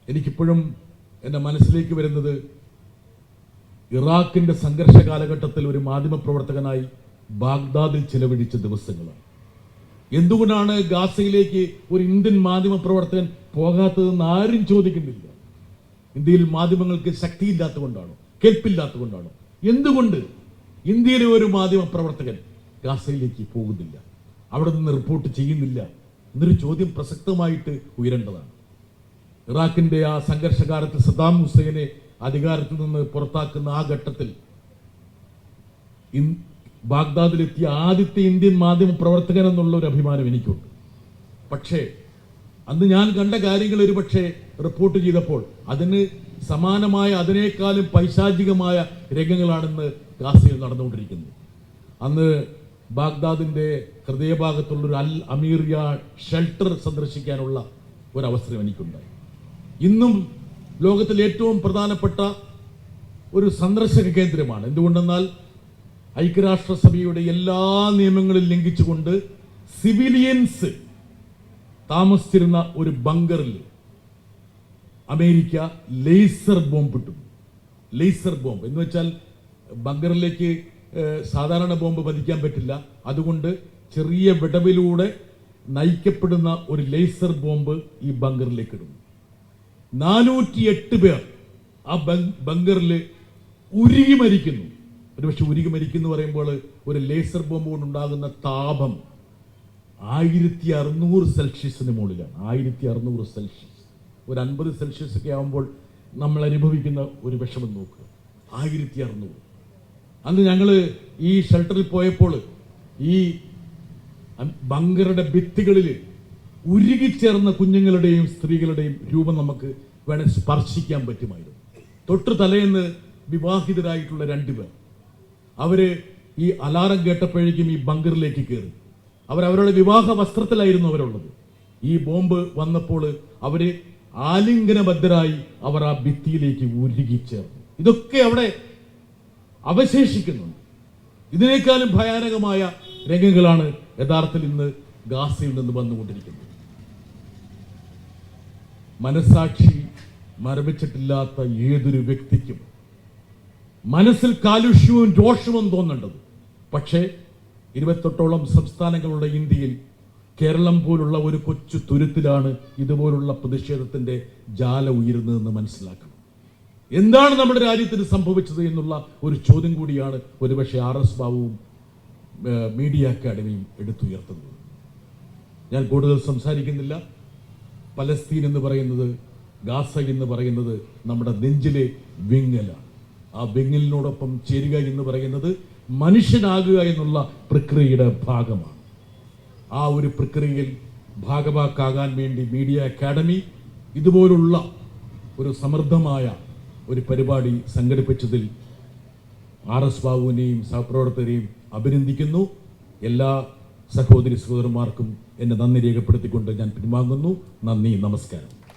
എനിക്കിപ്പോഴും എൻ്റെ മനസ്സിലേക്ക് വരുന്നത് ഇറാഖിൻ്റെ സംഘർഷ കാലഘട്ടത്തിൽ ഒരു മാധ്യമപ്രവർത്തകനായി ബാഗ്ദാദിൽ ചിലവഴിച്ച ദിവസങ്ങളാണ്. എന്തുകൊണ്ടാണ് ഗാസയിലേക്ക് ഒരു ഇന്ത്യൻ മാധ്യമപ്രവർത്തകൻ പോകാത്തതെന്ന് ആരും ചോദിക്കുന്നില്ല. ഇന്ത്യയിൽ മാധ്യമങ്ങൾക്ക് ശക്തിയില്ലാത്തതുകൊണ്ടാണോ, കേൾപ്പില്ലാത്തതുകൊണ്ടാണോ? എന്തുകൊണ്ട് ഇന്ത്യയിലെ ഒരു മാധ്യമപ്രവർത്തകൻ ഗാസയിലേക്ക് പോകുന്നില്ല, അവിടെ നിന്ന് റിപ്പോർട്ട് ചെയ്യുന്നില്ല എന്നൊരു ചോദ്യം പ്രസക്തമായിട്ട് ഉയരേണ്ടതാണ്. ഇറാഖിന്റെ ആ സംഘർഷകാലത്ത് സദ്ദാം ഹുസൈനെ അധികാരത്തിൽ നിന്ന് പുറത്താക്കുന്ന ആ ഘട്ടത്തിൽ ബാഗ്ദാദിലെത്തിയ ആദ്യത്തെ ഇന്ത്യൻ മാധ്യമ പ്രവർത്തകൻ എന്നുള്ള ഒരു അഭിമാനം എനിക്കുണ്ട്. പക്ഷേ അന്ന് ഞാൻ കണ്ട കാര്യങ്ങൾ ഒരുപക്ഷെ റിപ്പോർട്ട് ചെയ്തപ്പോൾ അതിന് സമാനമായ അതിനേക്കാളും പൈശാചികമായ രംഗങ്ങളാണെന്ന് ഗാസയിൽ നടന്നുകൊണ്ടിരിക്കുന്നത്. അന്ന് ബാഗ്ദാദിന്റെ ഹൃദയഭാഗത്തുള്ളൊരു അൽ അമീറിയ ഷെൽട്ടർ സന്ദർശിക്കാനുള്ള ഒരവസരം എനിക്കുണ്ടായി. ഇന്നും ലോകത്തിൽ ഏറ്റവും പ്രധാനപ്പെട്ട ഒരു സന്ദർശക കേന്ദ്രമാണ്. എന്തുകൊണ്ടെന്നാൽ ഐക്യരാഷ്ട്രസഭയുടെ എല്ലാ നിയമങ്ങളും ലംഘിച്ചുകൊണ്ട് സിവിലിയൻസ് താമസിച്ചിരുന്ന ഒരു ബങ്കറിൽ അമേരിക്ക ലേസർ ബോംബ് ഇട്ടു. ലേസർ ബോംബ് എന്ന് വെച്ചാൽ ബങ്കറിലേക്ക് സാധാരണ ബോംബ് പതിക്കാൻ പറ്റില്ല, അതുകൊണ്ട് ചെറിയ വിടവിലൂടെ നയിക്കപ്പെടുന്ന ഒരു ലേസർ ബോംബ് ഈ ബങ്കറിലേക്ക് ഇടുന്നു. 408 പേർ ആ ബങ്കറിൽ ഉരുകി മരിക്കുന്നു. ഒരുപക്ഷെ ഉരുകി മരിക്കുന്നു പറയുമ്പോൾ ഒരു ലേസർ ബോംബ് കൊണ്ടുണ്ടാകുന്ന താപം 1600 സെൽഷ്യസിന് മുകളിലാണ്. 1600 സെൽഷ്യസ്. ഒരു 50 സെൽഷ്യസ് ഒക്കെ ആകുമ്പോൾ നമ്മൾ അനുഭവിക്കുന്ന ഒരു വിഷമം നോക്കുക. 1600. അന്ന് ഞങ്ങൾ ഈ ഷെൽട്ടറിൽ പോയപ്പോൾ ഈ ബങ്കറുടെ ഭിത്തികളിൽ ഉരുകിച്ചേർന്ന കുഞ്ഞുങ്ങളുടെയും സ്ത്രീകളുടെയും രൂപം നമുക്ക് വേണേൽ സ്പർശിക്കാൻ പറ്റുമായിരുന്നു. തൊട്ടു തലേന്ന് വിവാഹിതരായിട്ടുള്ള 2 പേർ അവര് ഈ അലാറം കേട്ടപ്പോഴേക്കും ഈ ബങ്കറിലേക്ക് കയറി. അവരവരുടെ വിവാഹ വസ്ത്രത്തിലായിരുന്നു അവരുള്ളത്. ഈ ബോംബ് വന്നപ്പോൾ അവര് ആലിംഗനബദ്ധരായി അവർ ആ ഭിത്തിയിലേക്ക് ഉരുകിച്ചേർന്നു. ഇതൊക്കെ അവിടെ അവശേഷിക്കുന്നുണ്ട്. ഇതിനേക്കാളും ഭയാനകമായ രംഗങ്ങളാണ് യഥാർത്ഥത്തിൽ ഇന്ന് ഗാസയിൽ നിന്ന് വന്നുകൊണ്ടിരിക്കുന്നത്. മനസാക്ഷി മരവിച്ചിട്ടില്ലാത്ത ഏതൊരു വ്യക്തിക്കും മനസ്സിൽ കാലുഷ്യവും രോഷവും തോന്നേണ്ടത്. പക്ഷേ 28ഓളം സംസ്ഥാനങ്ങളുടെ ഇന്ത്യയിൽ കേരളം പോലുള്ള ഒരു കൊച്ചു തുരുത്തിലാണ് ഇതുപോലുള്ള പ്രതിഷേധത്തിന്റെ ജാല ഉയരുന്നതെന്ന് മനസ്സിലാക്കണം. എന്താണ് നമ്മുടെ രാജ്യത്തിന് സംഭവിച്ചത് എന്നുള്ള ഒരു ചോദ്യം കൂടിയാണ് ഒരുപക്ഷെ RS ബാബുവും മീഡിയ അക്കാഡമിയും എടുത്തുയർത്തുന്നത്. ഞാൻ കൂടുതൽ സംസാരിക്കുന്നില്ല. പലസ്തീൻ എന്ന് പറയുന്നത്, ഗാസ എന്ന് പറയുന്നത് നമ്മുടെ നെഞ്ചിലെ വിങ്ങലാണ്. ആ വിങ്ങലിനോടൊപ്പം ചേരുക എന്ന് പറയുന്നത് മനുഷ്യനാകുക എന്നുള്ള പ്രക്രിയയുടെ ഭാഗമാണ്. ആ ഒരു പ്രക്രിയയിൽ ഭാഗവാക്കാകാൻ വേണ്ടി മീഡിയ അക്കാഡമി ഇതുപോലുള്ള ഒരു സമൃദ്ധമായ ഒരു പരിപാടി സംഘടിപ്പിച്ചതിൽ RS ബാബുവിനെയും സഹപ്രവർത്തകരെയും അഭിനന്ദിക്കുന്നു. എല്ലാ സഹോദരി സഹോദരന്മാർക്കും എന്നെ നന്ദി രേഖപ്പെടുത്തിക്കൊണ്ട് ഞാൻ പിൻവാങ്ങുന്നു. നന്ദി, നമസ്കാരം.